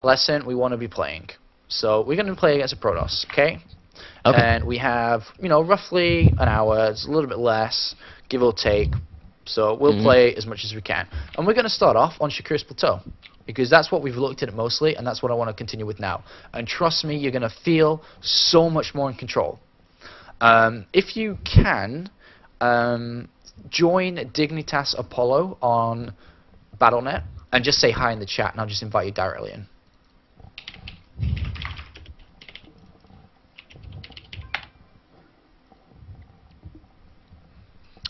lesson we want to be playing. So we're going to play against a Protoss, okay? Okay. And we have, you know, roughly an hour. It's a little bit less, give or take. So we'll play as much as we can. And we're going to start off on Shakur's Plateau, because that's what we've looked at mostly, and that's what I want to continue with now. And trust me, you're going to feel so much more in control. If you can, join Dignitas Apollo on Battle.net and just say hi in the chat, and I'll just invite you directly in.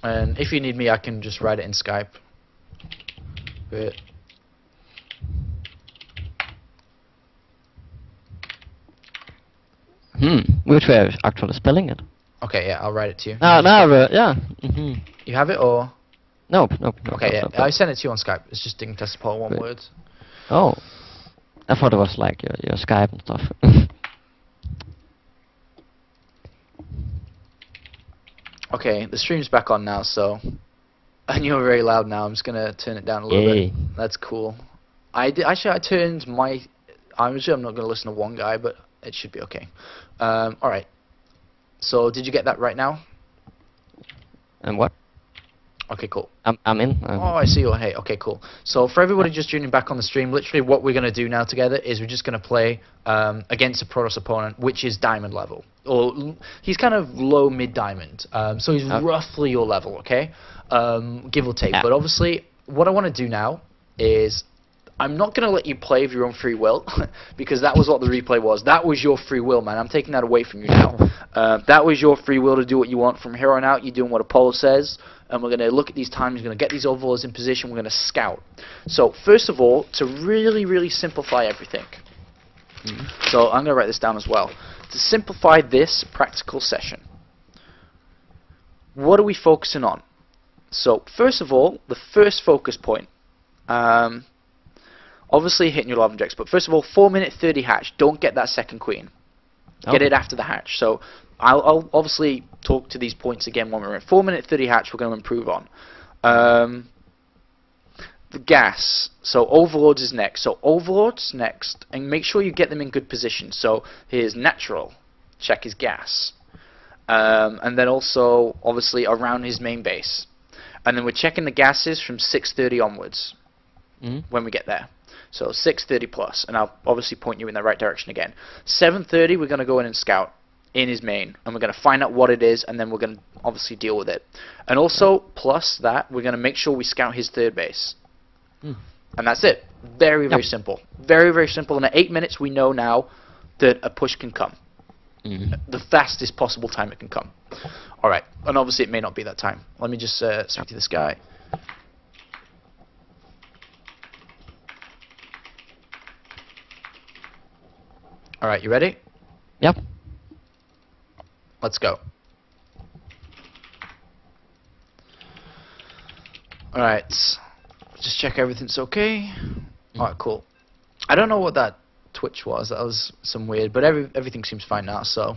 And if you need me, I can just write it in Skype. But Which way are you actually spelling it? okay, yeah, I'll write it to you. Yeah. You have it, or? Nope. Okay, yeah, Nope. I sent it to you on Skype. It's just Dignitas Apollo, one Great. word. Oh. I thought it was like your Skype and stuff. Okay, the stream's back on now, so... And you're very loud now. I'm just going to turn it down a little bit. That's cool. Actually, I turned my... I'm not going to listen to one guy, but it should be okay. Alright. So, did you get that right now? And what? Okay, cool. I'm in. Oh, I see. Oh, hey. Okay, cool. So for everybody just tuning back on the stream, literally what we're going to do now together is we're just going to play against a Protoss opponent, which is diamond level. Or he's kind of low mid-diamond. So he's roughly your level, okay? Give or take. Yeah. But obviously, what I want to do now is I'm not going to let you play of your own free will, because that was what the replay was. That was your free will, man. I'm taking that away from you now. That was your free will to do what you want. From here on out, you're doing what Apollo says, and we're going to look at these times, we're going to get these overlords in position, we're going to scout. So, first of all, to really, really simplify everything, so I'm going to write this down as well. To simplify this practical session, what are we focusing on? So, first of all, the first focus point, obviously hitting your love objects, but first of all, 4-minute 30 hatch. Don't get that second queen. Get it after the hatch. So I'll obviously talk to these points again when we're in 4-minute 30 hatch. We're going to improve on the gas. So overlords is next. So overlords next, and make sure you get them in good position. So here's natural. Check his gas, and then also obviously around his main base, and then we're checking the gases from 6:30 onwards when we get there. So 6:30 plus, and I'll obviously point you in the right direction again. 7:30, we're going to go in and scout in his main, and we're going to find out what it is, and then we're going to obviously deal with it. And also, plus that, we're going to make sure we scout his third base. And that's it. Very, very simple. Very, very simple. And at 8 minutes, we know now that a push can come. The fastest possible time it can come. All right. And obviously, it may not be that time. Let me just speak to this guy. Alright, you ready? Yep. Let's go. Alright, just check everything's okay. Alright, cool. I don't know what that twitch was. That was some weird, but everything seems fine now, so...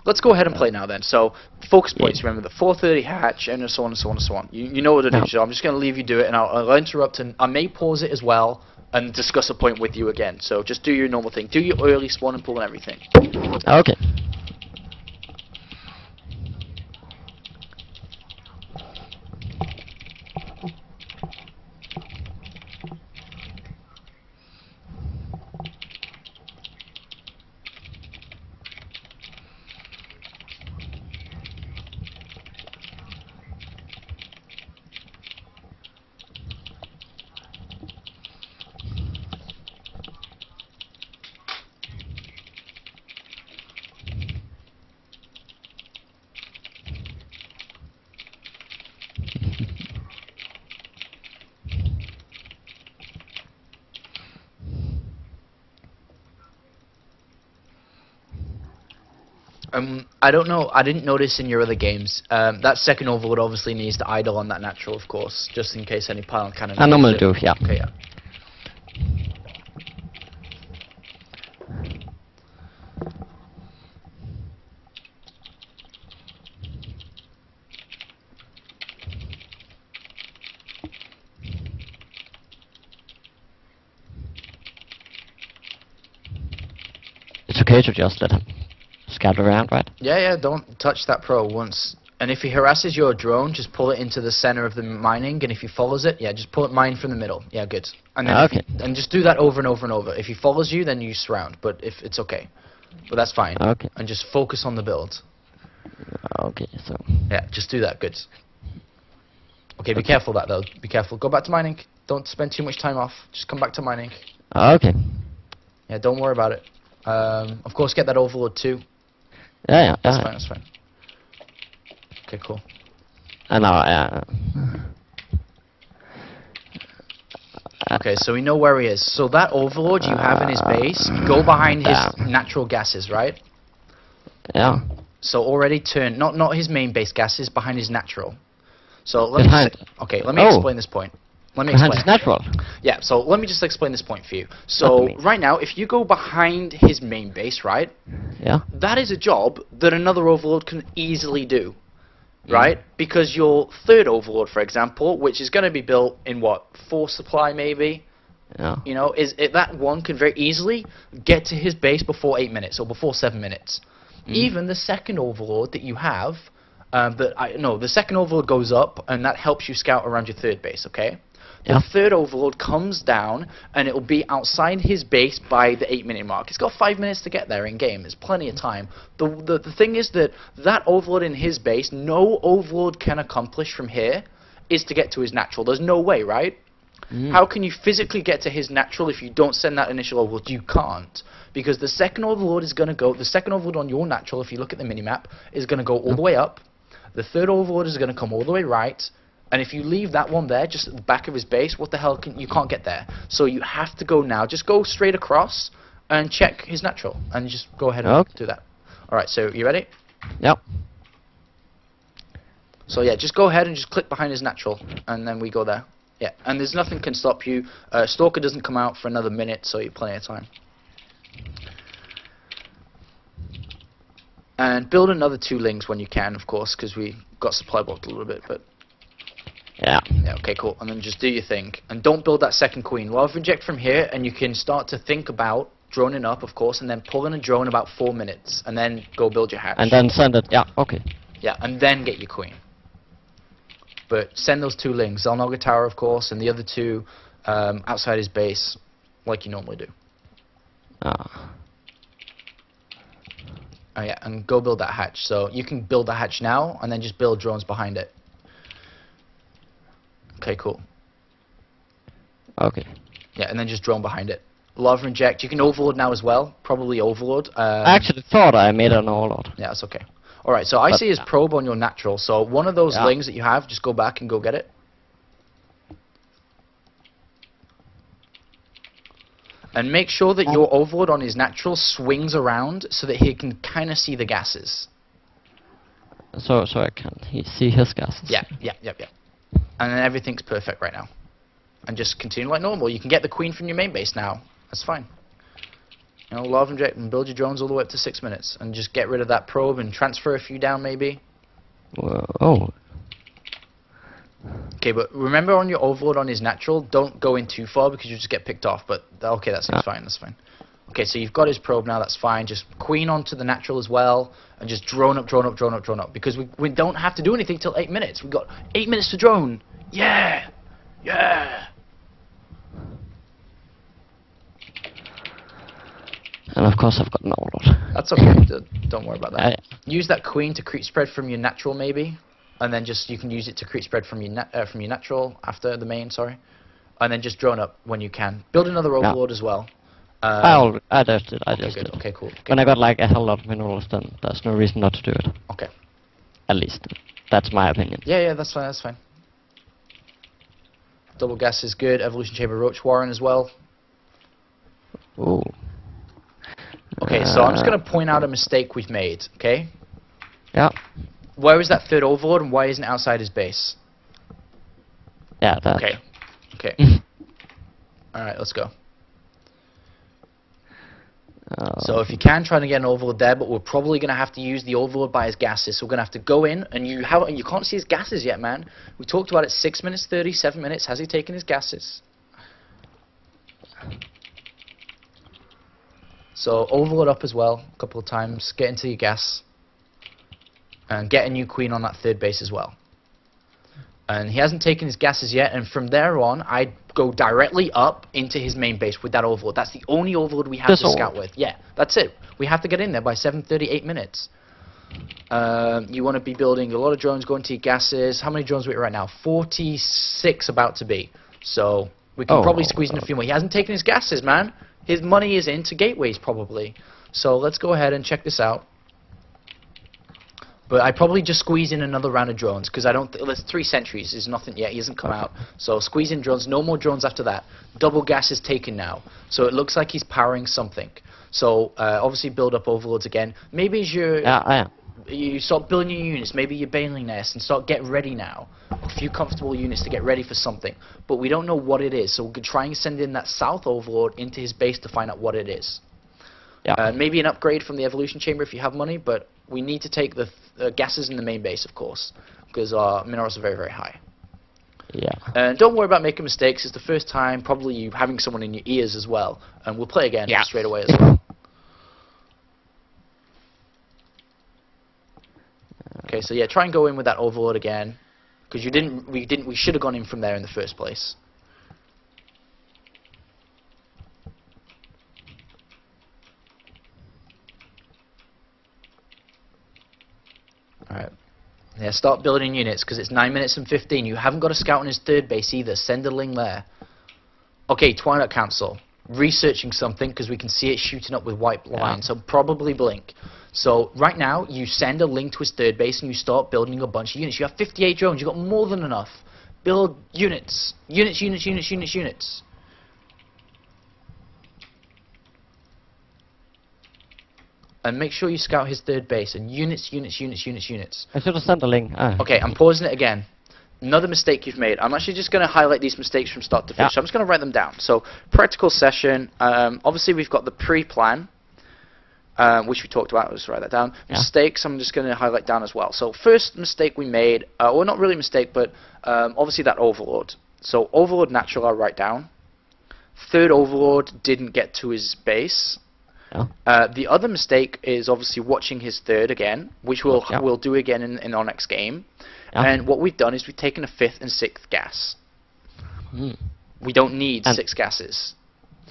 Let's go ahead and play now then. So, focus points, remember, the 4:30 hatch, and so on and so on and so on. You know what to do, so I'm just going to leave you do it, and I'll interrupt, and I may pause it as well, and discuss a point with you again. So just do your normal thing. Do your early spawn and pull and everything. Okay. I don't know. I didn't notice in your other games. That second overlord obviously needs to idle on that natural, of course, just in case any pile cannon. I normally do, yeah. Okay, yeah. okay to just let him scatter around, right? Yeah, don't touch that pro once. And if he harasses your drone, just pull it into the center of the mining, and if he follows it, yeah, just pull it mine from the middle. Yeah, good. And then Okay. and just do that over and over and over. If he follows you, then you surround, but if it's okay. But that's fine. Okay. And just focus on the build. Okay, so... Yeah, just do that, good. Okay, be careful that though. Be careful. Go back to mining. Don't spend too much time off. Just come back to mining. Okay. Yeah, don't worry about it. Of course, get that overload too. Yeah. That's fine, that's fine. Okay, cool. And now, Okay, so we know where he is. So that overlord you have in his base, go behind his natural gases, right? yeah. So already turn, not his main base gases, behind his natural. So let Behind. me okay, let me explain this point. Let me Behind explain. his natural. Yeah, so let me just explain this point for you. So right now, if you go behind his main base, right? Yeah. That is a job that another overlord can easily do. Right? Because your third overlord, for example, which is going to be built in what, 4 supply maybe? Yeah. You know, that one can very easily get to his base before 8 minutes or before 7 minutes. Even the second overlord that you have, the second overlord goes up and that helps you scout around your third base, okay? The third overlord comes down and it will be outside his base by the 8-minute mark. It's got 5 minutes to get there in game. There's plenty of time. The thing is that overlord in his base, no overlord can accomplish from here is to get to his natural. There's no way, right? How can you physically get to his natural if you don't send that initial overlord? You can't. Because the second overlord is going to go, the second overlord on your natural, if you look at the minimap, is going to go all the way up. The third overlord is going to come all the way right. And if you leave that one there, just at the back of his base, what the hell, you can't get there. So you have to go now. Just go straight across and check his natural. And just go ahead and do that. Alright, so you ready? Yep. So yeah, just go ahead and just click behind his natural. And then we go there. Yeah, and there's nothing can stop you. Stalker doesn't come out for another minute, so you have plenty of time. And build another 2 lings when you can, of course, because we got supply blocked a little bit, but... Yeah. Yeah, okay, cool. And then just do your thing. And don't build that second queen. Love inject from here, and you can start to think about droning up, of course, and then pull in a drone about 4 minutes, and then go build your hatch. And then send it, yeah, okay. Yeah, and then get your queen. But send those 2 lings. Zalnoga Tower, of course, and the other 2 outside his base, like you normally do. Oh yeah, and go build that hatch. So you can build the hatch now, and then just build drones behind it. Okay, cool. Okay. Yeah, and then just drone behind it. Lava inject. You can overload now as well. Probably overload. I actually thought I made an overload. Yeah, that's okay. Alright, so I see his probe on your natural. So one of those lings that you have, just go back and go get it. And make sure that your overload on his natural swings around so that he can kind of see the gases. So I can see his gases. Yeah. And then everything's perfect right now. And just continue like normal. You can get the queen from your main base now. That's fine. You know, lava inject and build your drones all the way up to 6 minutes. And just get rid of that probe and transfer a few down maybe. Oh. Okay, but remember on your overload on his natural, don't go in too far because you just get picked off. But okay, that seems fine, that's fine. Okay, so you've got his probe now, that's fine. Just queen onto the natural as well. And just drone up. Because we don't have to do anything till 8 minutes. We've got 8 minutes to drone. Yeah! And of course I've got an overload. That's okay, don't worry about that. Yeah. Use that queen to creep spread from your natural maybe. And then just, you can use it to creep spread from your natural after the main, sorry. And then just drone up when you can. Build another overlord as well. I just did. Okay, cool. When I got like a hell lot of minerals, then there's no reason not to do it. Okay. At least. That's my opinion. Yeah, that's fine. Double gas is good. Evolution Chamber Roach Warren as well. Ooh. Okay, so I'm just going to point out a mistake we've made, okay? Yeah. Where is that third overlord and why isn't it outside his base? Yeah, that. Okay. Alright, let's go. So if you can, try to get an overlord there, but we're probably going to have to use the overlord by his gases. So we're going to have to go in, and you can't see his gases yet, man. We talked about it 6 minutes 30, 7 minutes. Has he taken his gases? So overload up as well a couple of times. Get into your gas. And get a new queen on that third base as well. And he hasn't taken his gases yet, and from there on, I'd go directly up into his main base with that overload. That's the only overload we have to scout with. Yeah, that's it. We have to get in there by 7:38 minutes. You want to be building a lot of drones, going to your gases. How many drones are we at right now? 46 about to be. So we can probably squeeze in a few more. He hasn't taken his gases, man. His money is into gateways, probably. So let's go ahead and check this out. But I probably just squeeze in another round of drones, because I don't. There's 3 sentries. There's nothing yet. He hasn't come out. So squeeze in drones. No more drones after that. Double gas is taken now. So it looks like he's powering something. So obviously build up overloads again. Maybe as you start building your units. Maybe your bailing nest and start get ready now. A few comfortable units to get ready for something. But we don't know what it is. So we could try and send in that south overload into his base to find out what it is. Yeah. Maybe an upgrade from the evolution chamber if you have money, but we need to take the gases in the main base, of course, because our minerals are very, very high. Yeah. And don't worry about making mistakes. It's the first time, probably you having someone in your ears as well. And we'll play again straight away as well. Okay, so yeah, try and go in with that overload again, because we should have gone in from there in the first place. Alright. Yeah, start building units, because it's 9 minutes and 15. You haven't got a scout on his third base either. Send a ling there. Okay, Twilight Council. Researching something, because we can see it shooting up with white lines, so probably blink. So, right now, you send a ling to his third base, and you start building a bunch of units. You have 58 drones. You've got more than enough. Build units. Units, units, units, units, units. And make sure you scout his third base. And units, units, units, units, units. I should have sent a link. Okay, I'm pausing it again. Another mistake you've made. I'm actually just going to highlight these mistakes from start to finish. So I'm just going to write them down. So, practical session. Obviously, we've got the pre-plan, which we talked about. Let's write that down. Mistakes, I'm just going to highlight down as well. So, first mistake we made, well, not really a mistake, but obviously that overload. So, overload natural, I'll write down. Third overload didn't get to his base. The other mistake is obviously watching his third again, which we'll do again in our next game. And what we've done is we've taken a 5th and 6th gas. We don't need 6 gases.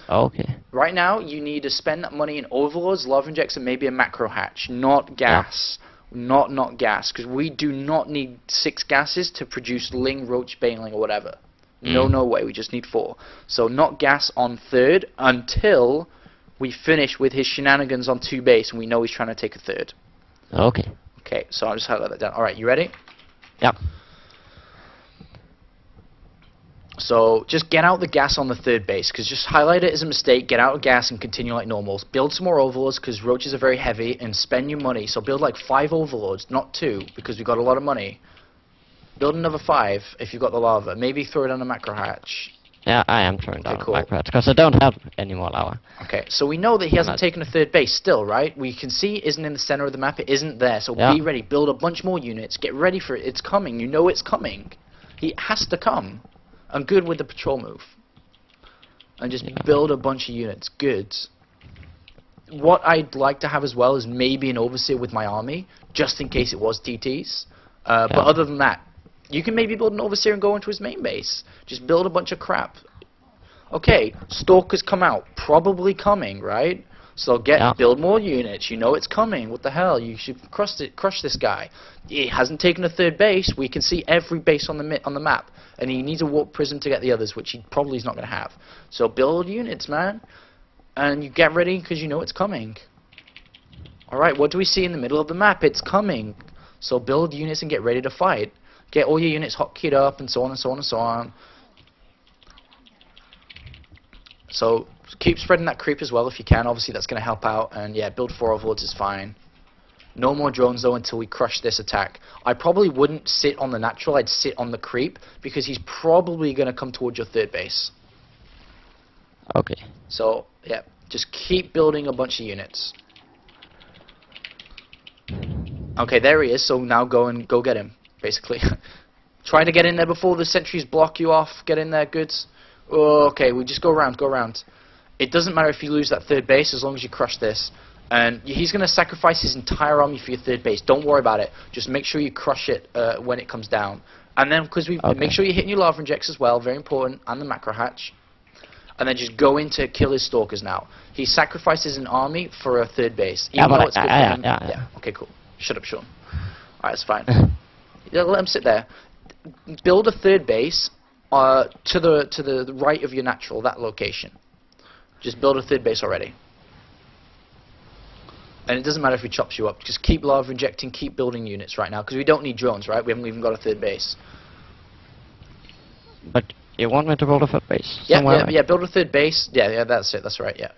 Okay. Right now, you need to spend that money in overloads, lava injects, and maybe a macro hatch, not gas. Not gas, because we do not need 6 gases to produce ling, roach, baneling, or whatever. No way. We just need 4. So not gas on third until we finish with his shenanigans on 2 base, and we know he's trying to take a third. Okay. Okay, so I'll just highlight that down. All right, you ready? Yeah. So just get out the gas on the third base, because just highlight it as a mistake, get out of gas and continue like normals. Build some more overloads, because roaches are very heavy, and spend your money. So build like 5 overloads, not 2, because we've got a lot of money. Build another 5 if you've got the lava. Maybe throw it on a macro hatch. Yeah, I am throwing down cool. macro hatch, because I don't have any more lava. Okay, so we know that he hasn't taken a third base still, right? We can see it isn't in the center of the map. It isn't there. So be ready. Build a bunch more units. Get ready for it. It's coming. You know it's coming. He has to come. I'm good with the patrol move. And just build a bunch of units. Good. What I'd like to have as well is maybe an overseer with my army, just in case it was TTs. But other than that, you can maybe build an overseer and go into his main base. Just build a bunch of crap. Okay, Stalkers come out. Probably coming, right? So build more units. You know it's coming. What the hell? You should crush this guy. He hasn't taken a third base. We can see every base on the map. And he needs a warp prism to get the others, which he probably is not going to have. So build units, man. And you get ready, because you know it's coming. Alright, what do we see in the middle of the map? It's coming. So build units and get ready to fight. Get all your units hotkeyed up, and so on and so on and so on. So keep spreading that creep as well if you can. Obviously that's going to help out. And yeah, build 4 overlords is fine. No more drones though until we crush this attack. I probably wouldn't sit on the natural. I'd sit on the creep, because he's probably going to come towards your third base. Okay. So yeah, just keep building a bunch of units. Okay, there he is. So now go get him. Basically, try to get in there before the sentries block you off. Get in there, goods. Oh, okay, we just go around. It doesn't matter if you lose that third base as long as you crush this. And he's going to sacrifice his entire army for your third base. Don't worry about it. Just make sure you crush it when it comes down. And then, because make sure you're hitting your lava injects as well, very important, and the macro hatch. And then just go in to kill his stalkers now. He sacrifices an army for a third base. Even though it's good for him. Yeah. Okay, cool. Shut up, Sean. Alright, that's fine. Yeah, let him sit there. Build a third base to the right of your natural, that location. Just build a third base already. And it doesn't matter if he chops you up. Just keep lava injecting, keep building units right now, because we don't need drones, right? We haven't even got a third base. But you want me to build a third base? Yeah, build a third base. Yeah, that's it. That's right. Yeah.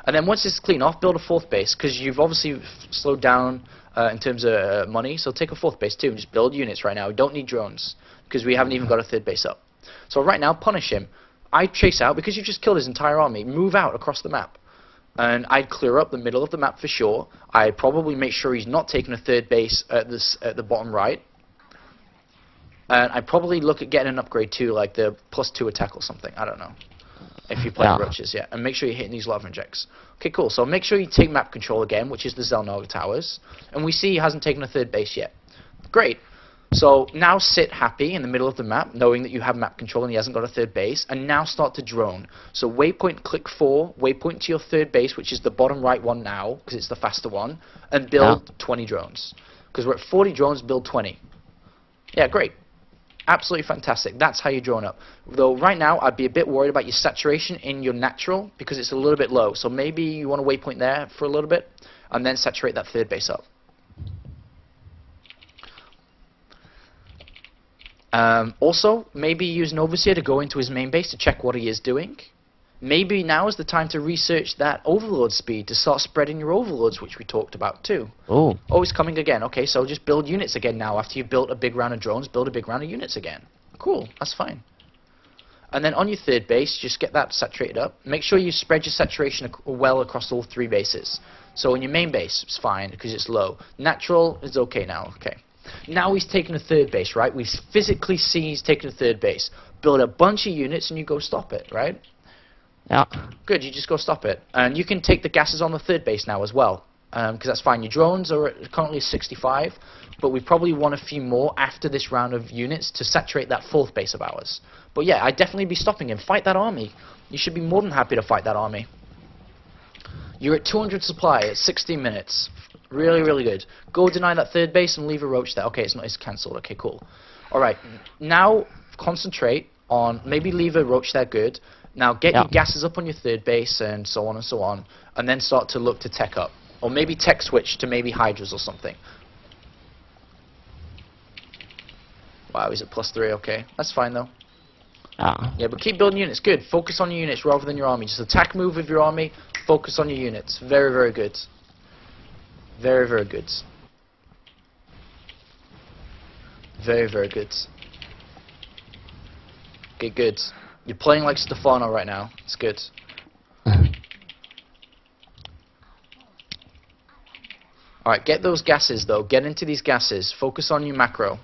And then once it's clean off, build a fourth base, because you've obviously slowed down in terms of money. So take a fourth base too, and just build units right now. We don't need drones, because we haven't even got a third base up. So right now, punish him. I'd chase out, because you've just killed his entire army. Move out across the map. And I'd clear up the middle of the map for sure. I'd probably make sure he's not taking a third base at the bottom right. And I'd probably look at getting an upgrade too, like the +2 attack or something. I don't know. If you play roaches, yeah. And make sure you're hitting these lava injects. Okay, cool. So make sure you take map control again, which is the Zelnaga Towers. And we see he hasn't taken a third base yet. Great. So now sit happy in the middle of the map, knowing that you have map control and he hasn't got a third base, and now start to drone. So waypoint, click 4, waypoint to your third base, which is the bottom right one now, because it's the faster one, and build 20 drones. Because we're at 40 drones, build 20. Yeah, great. Absolutely fantastic. That's how you drone up. Though right now, I'd be a bit worried about your saturation in your natural, because it's a little bit low. So maybe you want to waypoint there for a little bit, and then saturate that third base up. Also, maybe use an overseer to go into his main base to check what he is doing. Maybe now is the time to research that overlord speed to start spreading your overlords, which we talked about too. Oh, he's coming again. Okay, so just build units again now. After you've built a big round of drones, build a big round of units again. Cool, that's fine. And then on your third base, just get that saturated up. Make sure you spread your saturation well across all 3 bases. So in your main base, it's fine because it's low. Natural is okay now. Okay. Now he's taken a third base, right? We physically see he's taken a third base. Build a bunch of units and you go stop it, right? Yeah. Good, you just go stop it. And you can take the gases on the third base now as well, because that's fine. Your drones are currently 65, but we probably want a few more after this round of units to saturate that fourth base of ours. But yeah, I'd definitely be stopping him. Fight that army. You should be more than happy to fight that army. You're at 200 supply at 16 minutes. Really, really good. Go deny that third base and leave a roach there. Okay, it's cancelled. Okay, cool. Alright, now concentrate on, maybe leave a roach there, good. Now get your gases up on your third base and so on and so on. And then start to look to tech up. Or maybe tech switch to maybe hydras or something. Wow, he's at +3, okay. That's fine though. Yeah, but keep building units. Good. Focus on your units rather than your army. Just attack move with your army. Focus on your units. Very, very good. Very, very good. Very, very good. Okay, good. You're playing like Stefano right now. It's good. Alright, get those gases though. Get into these gases. Focus on your macro.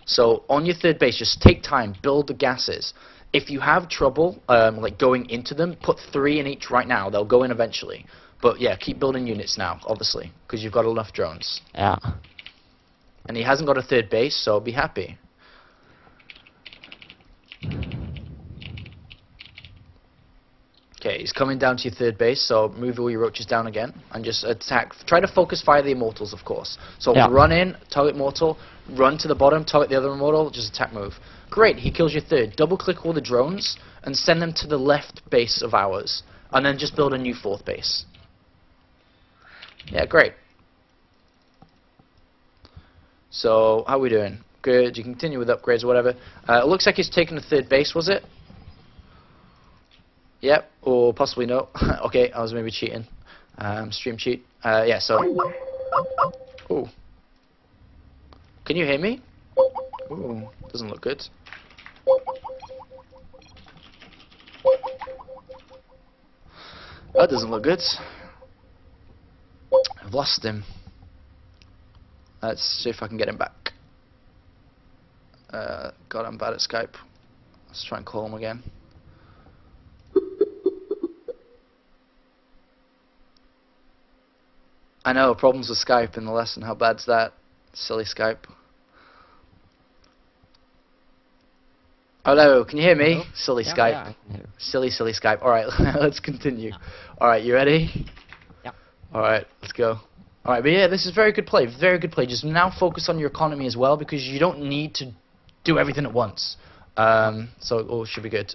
So on your third base, just take time. Build the gases. If you have trouble like going into them, put 3 in each right now. They'll go in eventually. But yeah, keep building units now, obviously, because you've got enough drones. Yeah. And he hasn't got a third base, so be happy. Okay, he's coming down to your third base, so move all your roaches down again, and just attack. Try to focus fire the immortals, of course. So run in, target mortal, run to the bottom, target the other immortal, just attack move. Great, he kills your third. Double click all the drones, and send them to the left base of ours. And then just build a new fourth base. Yeah, great. So, how are we doing? Good, you continue with upgrades or whatever. It looks like he's taken the third base, was it? Yep, or possibly no. Okay, I was maybe cheating. Stream cheat. Yeah, so... Ooh. Can you hear me? Ooh, doesn't look good. That doesn't look good. I've lost him. Let's see if I can get him back. God, I'm bad at Skype. Let's try and call him again. I know, problems with Skype in the lesson. How bad's that? Silly Skype. Hello, can you hear me? Hello? Silly Yeah, Skype. yeah, I can hear. Silly Skype. Alright, let's continue. Yeah. Alright, you ready? Yeah. Alright, let's go. Alright, but yeah, this is very good play. Very good play. Just now focus on your economy as well, because you don't need to do everything at once. So it all should be good.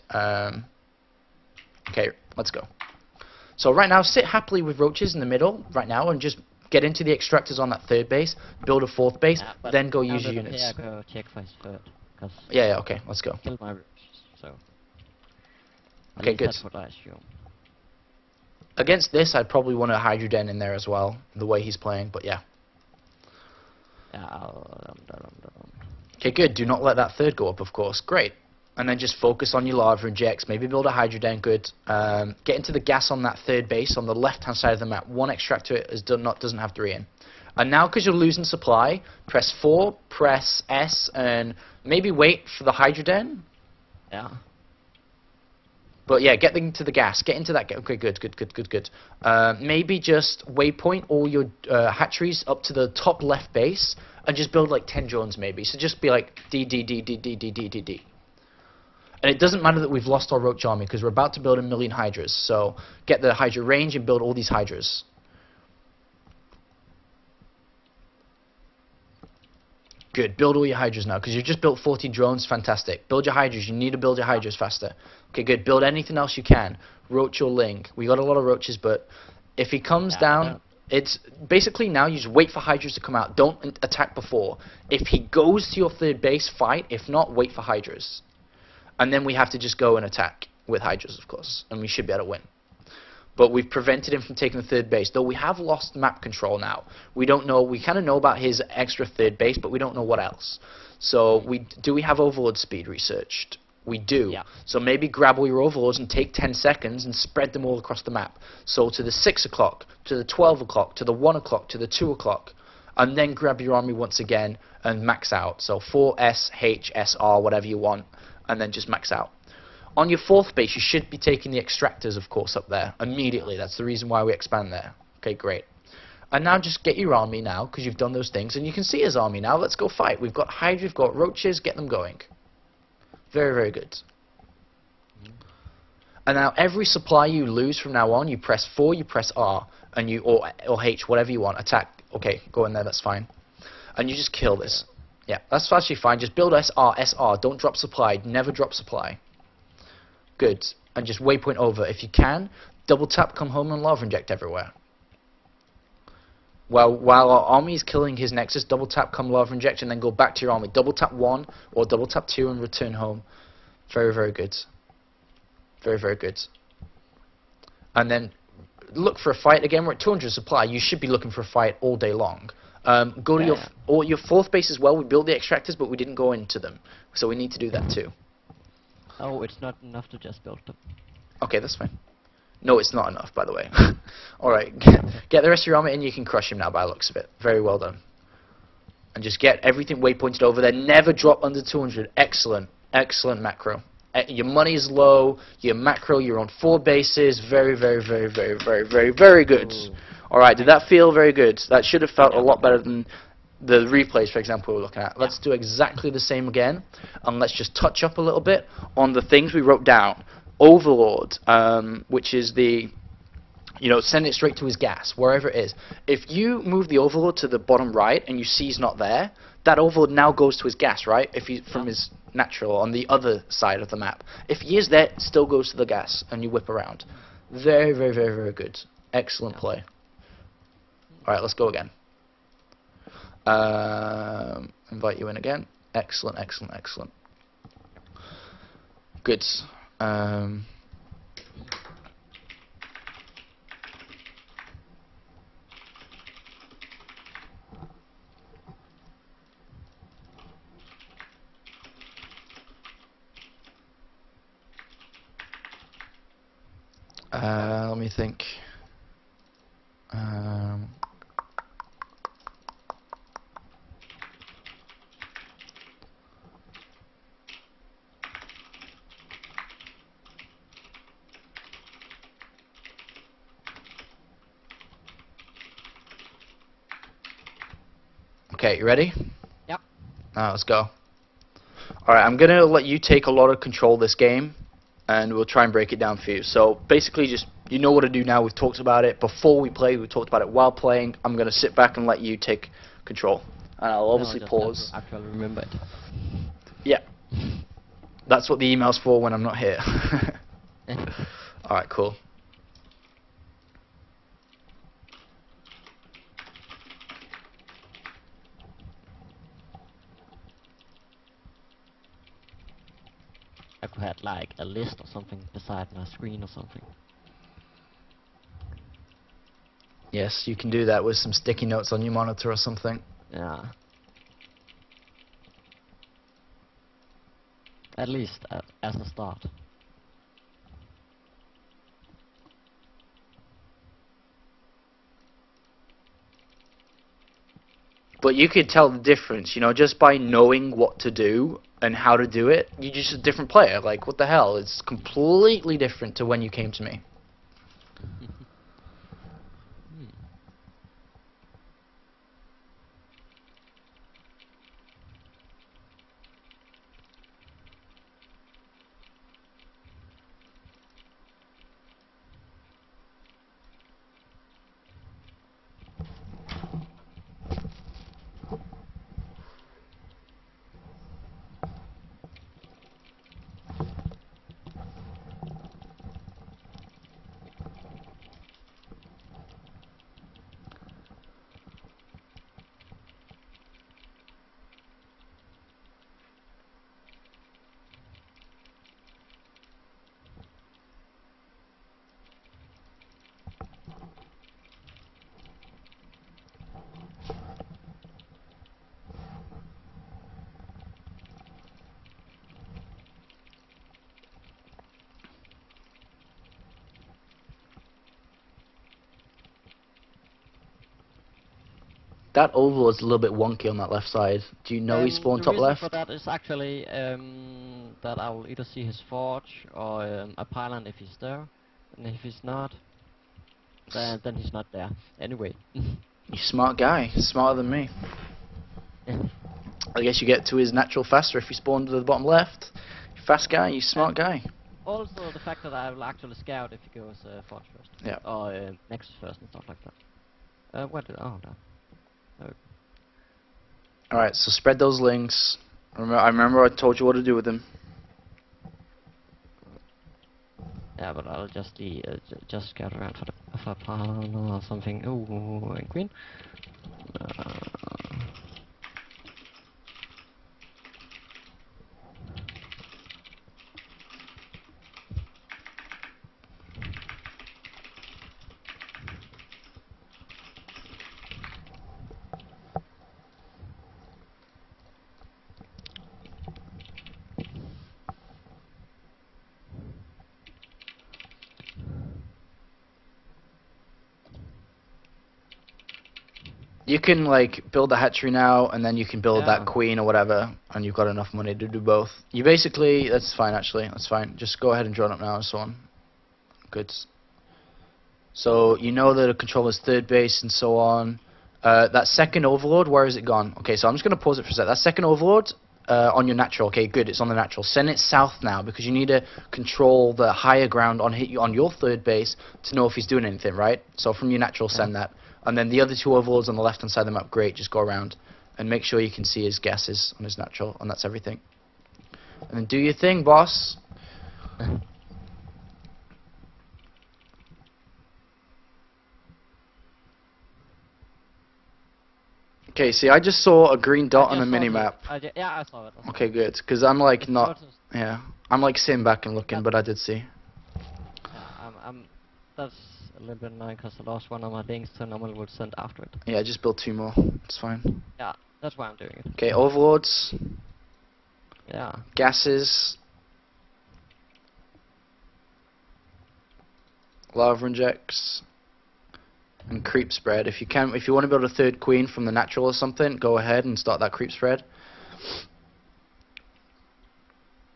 Okay, let's go. So right now, sit happily with roaches in the middle, right now, and just get into the extractors on that third base, build a fourth base, Yeah, but then go now use your that I'm units. here, I go check for his third, because Yeah, okay, let's go. killed my roaches, so. At Okay, least good. that's what I assume. Against this, I'd probably want a Hydroden in there as well, the way he's playing, but yeah. Yeah, Okay, good. Do not let that third go up, of course. Great. And then just focus on your lava injects. Maybe build a Hydroden. Good. Get into the gas on that third base on the left-hand side of the map. One extractor doesn't have 3 in. And now, because you're losing supply, press 4, press S, and maybe wait for the Hydroden. Yeah. But yeah, get into the gas. Get into that. Okay, good. Maybe just waypoint all your hatcheries up to the top left base and just build like 10 drones maybe. So just be like D. And it doesn't matter that we've lost our roach army because we're about to build 1,000,000 hydras. So get the hydra range and build all these hydras. Good. Build all your hydras now, because you've just built 40 drones. Fantastic. Build your hydras. You need to build your hydras faster. Okay, good. Build anything else you can. Roach or ling. We got a lot of roaches, but if he comes down, it's basically now you just wait for hydras to come out. Don't attack before. If he goes to your third base, fight. If not, wait for hydras. And then we have to just go and attack with hydras, of course, and we should be able to win. But we've prevented him from taking the third base, though we have lost map control now. We don't know, we kind of know about his extra third base, but we don't know what else. So do we have overlord speed researched? We do. Yeah. So maybe grab all your overlords and take 10 seconds and spread them all across the map. So to the 6 o'clock, to the 12 o'clock, to the 1 o'clock, to the 2 o'clock, and then grab your army once again and max out. So 4S, H, S, R, whatever you want, and then just max out. On your fourth base, you should be taking the extractors, of course, up there immediately. That's the reason why we expand there. Okay, great. And now just get your army now, because you've done those things, and you can see his army now. Let's go fight. We've got hydra, we've got roaches. Get them going. Very good. And now every supply you lose from now on, you press 4, you press R, and or H, whatever you want. Attack. Okay, go in there. That's fine. And you just kill this. Yeah, that's actually fine. Just build SR, SR. Don't drop supply. Never drop supply. Good. And just waypoint over. If you can, double tap, come home, and lava inject everywhere. While our army is killing his nexus, double tap, come lava inject, and then go back to your army. Double tap 1 or double tap 2 and return home. Very good. Very good. And then look for a fight again. We're at 200 supply. You should be looking for a fight all day long. Go to your fourth base as well. We built the extractors, but we didn't go into them, so we need to do that too. Oh, it's not enough to just build them. Okay, that's fine. No, it's not enough, by the way. Alright, get the rest of your army and you can crush him now by the looks of it. Very well done. And just get everything waypointed over there. Never drop under 200. Excellent macro. Your money is low. Your macro, you're on 4 bases. Very good. Alright, did that feel very good? That should have felt a lot better than the replays, for example, we were looking at. Let's do exactly the same again, and let's just touch up a little bit on the things we wrote down. Overlord, which is the, send it straight to his gas, wherever it is. If you move the Overlord to the bottom right and you see he's not there, that Overlord now goes to his gas, right? If he's from his natural on the other side of the map. If he is there, it still goes to the gas, and you whip around. Very good. Excellent play. Alright, let's go again. Invite you in again. Excellent. Good. Let me think. Okay, you ready? Yep. Alright, let's go. Alright, I'm gonna let you take a lot of control this game, and we'll try and break it down for you. So basically, just you know what to do now. We've talked about it before we play. We talked about it while playing. I'm gonna sit back and let you take control, and I'll obviously No, just pause. have to actually remember it. Yeah, that's what the email's for when I'm not here. Alright, cool. I could have like a list or something beside my screen or something. Yes, you can do that with some sticky notes on your monitor or something. Yeah. At least as a start. But you could tell the difference, you know, just by knowing what to do and how to do it. You're just a different player. Like, what the hell? It's completely different to when you came to me. That overlord's a little bit wonky on that left side. Do you know he spawned The top reason left? for that is actually that I will either see his forge or a pylon if he's there, and if he's not, then he's not there. Anyway. You smart guy. Smarter than me. I guess you get to his natural faster if he spawned to the bottom left. Fast guy, you smart guy. Also, the fact that I will actually scout if he goes forge first. Yeah. Or nexus first and stuff like that. Where did... Oh, no. No. Alright, so spread those links. I remember I told you what to do with them. Yeah, but I'll just just scout around for a pylon or something. Ooh, and queen. You can like build the hatchery now, and then you can build Yeah. that queen or whatever, and you've got enough money to do both. You basically, that's fine actually, that's fine. Just go ahead and draw it up now and so on. Good. So you know that a controller's third base and so on. That second overlord, where is it gone? Okay, so I'm just going to pause it for a sec. That second overlord on your natural. Okay, good, it's on the natural. Send it south now because you need to control the higher ground on your third base to know if he's doing anything, right? So from your natural, send that. And then the other two overlords on the left-hand side of the map, great, just go around and make sure you can see his gases on his natural, and that's everything. And then do your thing, boss. Okay, see, I just saw a green dot on the mini-map. Yeah, I saw it. Okay, good, because I'm like It's not... noticed. Yeah, I'm like sitting back and looking, but I did see. Yeah, that's a little bit annoying because the last one on my links so normally would send after it. Yeah, just build two more. It's fine. Yeah, that's why I'm doing it. Okay, overlords, Yeah. gases, lava injects, and creep spread. If you want to build a third queen from the natural or something, go ahead and start that creep spread.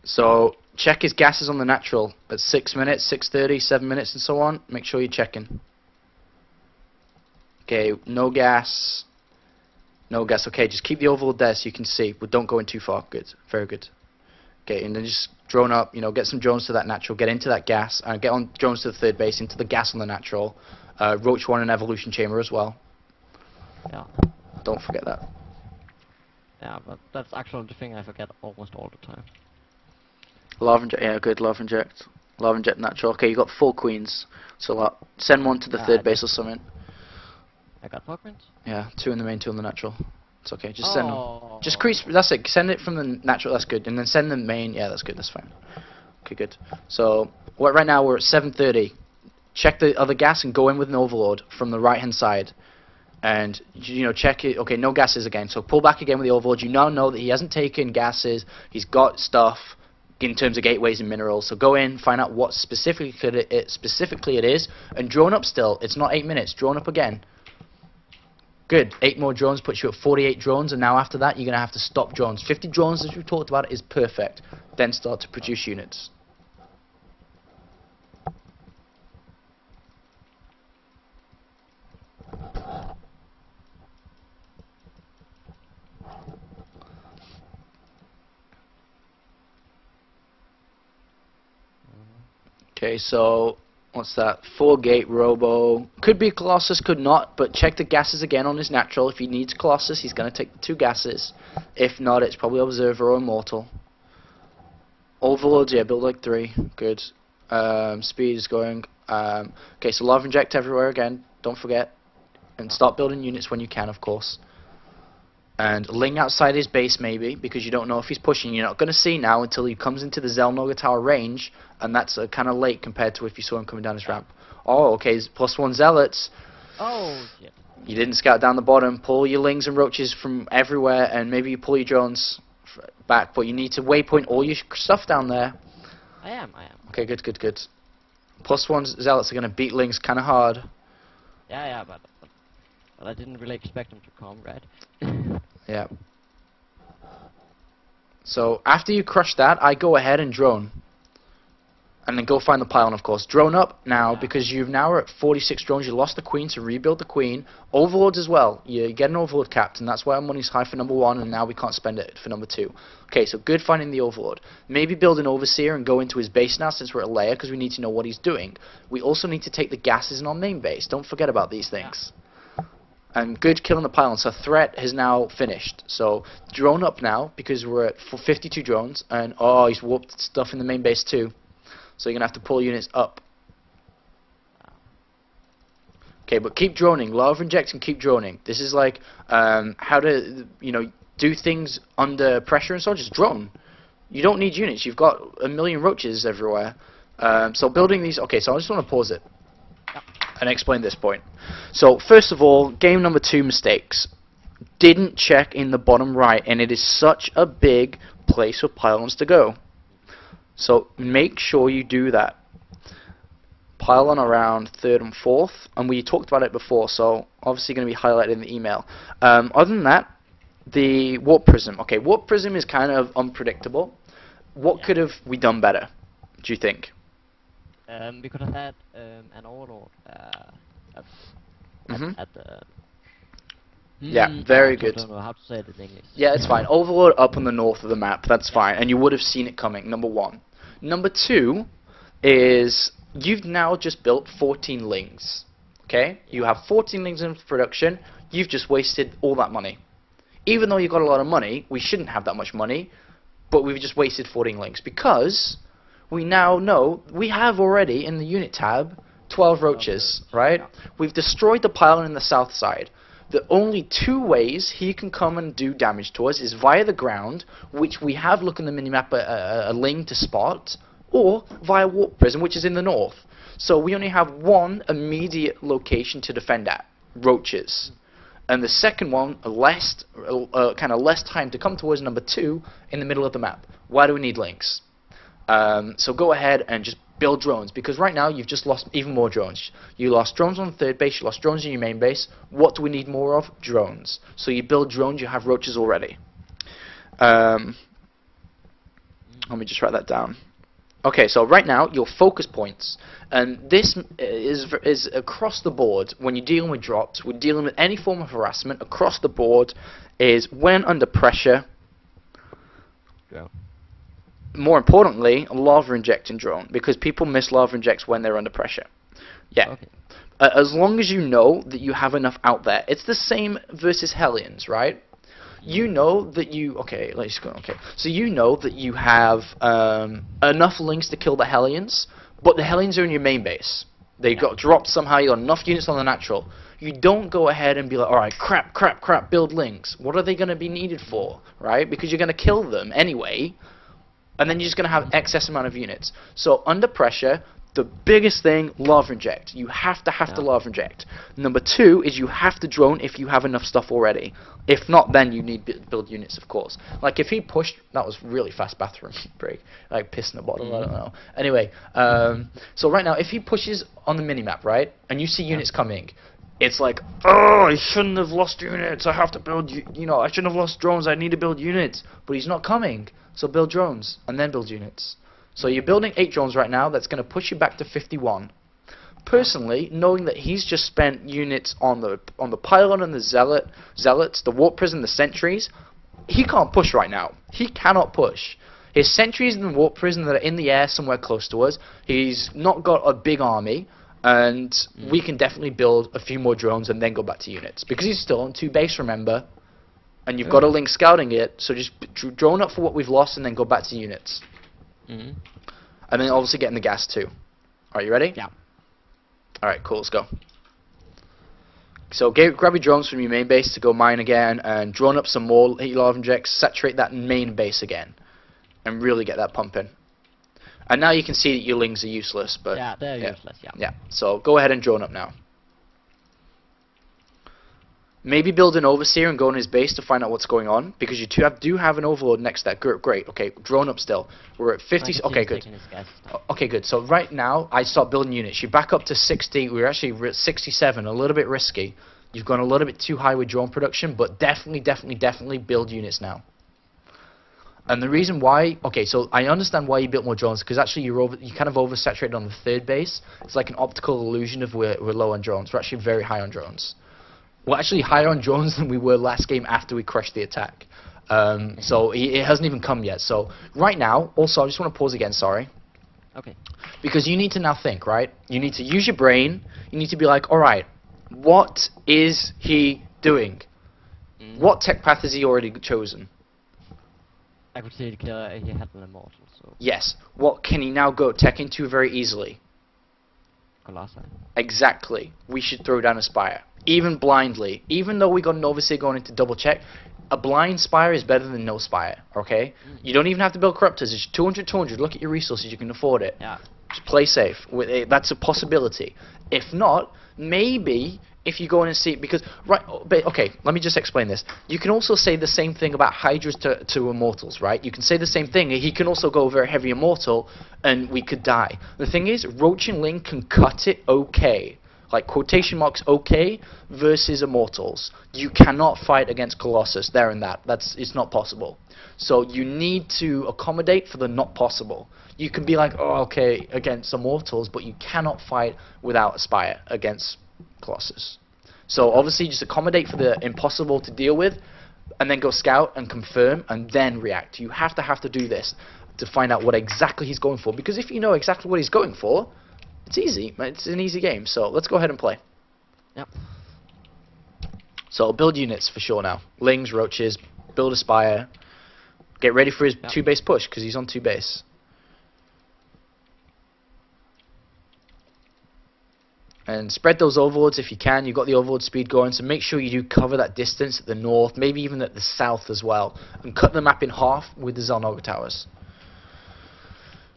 So check his gases on the natural at 6 minutes, 6:30, 7 minutes, and so on. Make sure you're checking. Okay, no gas. No gas. Okay, just keep the overload there so you can see, but don't go in too far. Good. Very good. Okay, and then just drone up, you know, get some drones to that natural, get into that gas, and get on drones to the third base, into the gas on the natural. Roach one and evolution chamber as well. Yeah. Don't forget that. Yeah, but that's actually the thing I forget almost all the time. Lava inject, yeah, good. Lava inject. Lava inject natural. Okay, you got 4 queens. So send one to the third base or something. I got 4 queens? Yeah, 2 in the main, 2 in the natural. It's okay, just send them. Oh. Just crease, that's it. Send it from the natural, that's good. And then send the main, yeah, that's good, that's fine. Okay, good. So, right now we're at 7:30. Check the other gas and go in with an overload from the right hand side. And, you know, check it. Okay, no gases again. So pull back again with the overload. You now know that he hasn't taken gases. He's got stuff in terms of gateways and minerals. So go in, find out what specifically it is, and drone up still. It's not 8 minutes. Drone up again. Good. 8 more drones puts you at 48 drones, and now after that you're going to have to stop drones. 50 drones, as we talked about, is perfect. Then start to produce units. Okay, so what's that? 4 gate robo. Could be Colossus, could not, but check the gases again on his natural. If he needs Colossus, he's going to take the 2 gases. If not, it's probably Observer or Immortal. Overloads, yeah, build like 3. Good. Speed is going. Okay, so Lava Inject everywhere again. Don't forget. And start building units when you can, of course. And Ling outside his base maybe, because you don't know if he's pushing. You're not going to see now until he comes into the Zelnoga Tower range, and that's kind of late compared to if you saw him coming down his ramp. Oh, okay, +1 Zealots. Oh, shit. You didn't scout down the bottom. Pull your Lings and Roaches from everywhere, and maybe you pull your drones back, but you need to waypoint all your stuff down there. I am. Okay, good. +1 Zealots are going to beat Lings kind of hard. Yeah, but I didn't really expect him to come, right? Yeah. So after you crush that, I go ahead and drone. And then go find the pylon, of course. Drone up now, because you've now are at 46 drones. You lost the queen, to rebuild the queen. Overlords as well. You get an overlord capped, and that's why our money's high for number 1, and now we can't spend it for number 2. Okay, so good finding the overlord. Maybe build an overseer and go into his base now, since we're at layer, because we need to know what he's doing. We also need to take the gases in our main base. Don't forget about these things. And good killing the pylon. So threat has now finished. So drone up now, because we're at 52 drones, and oh, he's warped stuff in the main base too. So you're going to have to pull units up. Okay, but keep droning. Lava inject and keep droning. This is like how to, you know, do things under pressure and so on. Just drone. You don't need units. You've got a million roaches everywhere. So building these... Okay, so I just want to pause it and explain this point. So first of all, game number 2 mistakes. Didn't check in the bottom right, and it is such a big place for pylons to go. So make sure you do that. Pylon around 3rd and 4th, and we talked about it before, so obviously going to be highlighted in the email. Other than that, the warp prism. Okay, warp prism is kind of unpredictable. What could have we done better, do you think? We could have had an overlord at the... Yeah, very I good. don't know how to say it in English. Yeah, it's fine. Overlord up on the north of the map, that's fine, and you would have seen it coming, number 1. Number 2 is you've now just built 14 Lings. Okay? You have 14 Lings in production, you've just wasted all that money. Even though you've got a lot of money, we shouldn't have that much money, but we've just wasted 14 Lings because we now know we have already in the unit tab 12 roaches, right? We've destroyed the pylon in the south side. The only 2 ways he can come and do damage to us is via the ground, which we have, look in the minimap, a Ling to spot, or via Warp Prism, which is in the north. So we only have 1 immediate location to defend at, roaches. And the second one, kind of less time to come towards, number 2, in the middle of the map. Why do we need links? So go ahead and just build drones, because right now you've just lost even more drones. You lost drones on the third base, you lost drones in your main base. What do we need more of? Drones. So you build drones, you have roaches already. Let me just write that down. Okay, so right now, your focus points, and this is across the board when you're dealing with drops, we're dealing with any form of harassment across the board, is when under pressure, Go. more importantly, a lava injecting drone, because people miss lava injects when they're under pressure. Yeah. Okay. As long as you know that you have enough out there. It's the same versus Hellions, right? You know that you... Okay, let's go. Okay. So you know that you have enough links to kill the Hellions, but the Hellions are in your main base. They got dropped somehow, you got enough units on the natural. You don't go ahead and be like, alright, crap, build links. What are they going to be needed for, right? Because you're going to kill them anyway, and then you're just going to have excess amount of units. So under pressure, the biggest thing, lava inject. You have to lava inject. Number 2 is you have to drone if you have enough stuff already. If not, then you need build units, of course. Like if he pushed, that was really fast bathroom break, like piss in the bottle. I don't know. Anyway, so right now, if he pushes on the minimap, right, and you see units coming, it's like, oh, I shouldn't have lost units. I have to build, I shouldn't have lost drones. I need to build units, but he's not coming. So build drones and then build units. So you're building 8 drones right now. That's going to push you back to 51. Personally, knowing that he's just spent units on the pylon and the zealots, the warp prison, the sentries, he can't push right now. He cannot push. His sentries in the warp prison that are in the air somewhere close to us. He's not got a big army, and we can definitely build a few more drones and then go back to units because he's still on 2 base. Remember, and you've got a link scouting it. So just drone up for what we've lost and then go back to units. And then obviously getting the gas too. Are you ready? Yeah. Alright, cool, let's go. So grab your drones from your main base to go mine again and drone up some more heat lava injects, saturate that main base again. And really get that pumping. And now you can see that your lings are useless, but... Yeah, they're useless, yeah. Yeah, so go ahead and drone up now. Maybe build an overseer and go on his base to find out what's going on, because you do have an overlord next to that. Great, okay, drone up still. We're at 50, okay, good. Okay, good. So right now, I start building units. You back up to 60, we're at 67, a little bit risky. You've gone a little bit too high with drone production, but definitely build units now. And the reason why, okay, so I understand why you built more drones, because actually you kind of oversaturated on the 3rd base. It's like an optical illusion of we're low on drones. We're actually very high on drones. We're actually higher on drones than we were last game after we crushed the attack. So it hasn't even come yet. So right now, also I just want to pause again, sorry. Okay. Because you need to now think, right? You need to use your brain. You need to be like, alright, what is he doing? What tech path has he already chosen? I could see he had an immortal, so... Yes. What can he now go tech into very easily? Colossi. Exactly. We should throw down a Spire. Even blindly. Even though we got an Overseer going into double check, a blind Spire is better than no Spire, okay? You don't even have to build Corruptors. It's 200. Look at your resources. You can afford it. Yeah. Just play safe. That's a possibility. If not, maybe if you go in and see... Because, right, but, okay, let me just explain this. You can also say the same thing about Hydras to Immortals, right? You can say the same thing. He can also go very heavy Immortal, and we could die. The thing is, Roach and Ling can cut it okay. Like, quotation marks okay versus Immortals. You cannot fight against Colossus there and that. It's not possible. So you need to accommodate for the not possible. You can be like, oh, okay, against Immortals, but you cannot fight without a Spire against Colossus. So obviously just accommodate for the impossible to deal with, and then go scout and confirm, and then react. You have to do this to find out what exactly he's going for. Because if you know exactly what he's going for, it's easy. It's an easy game. So let's go ahead and play. Yep. So build units for sure now. Lings, Roaches, build a Spire. Get ready for his 2-base push, because he's on 2 base. And spread those overlords if you can. You've got the overlord speed going, so make sure you do cover that distance at the north, maybe even at the south as well. And cut the map in half with the Zelnoga towers.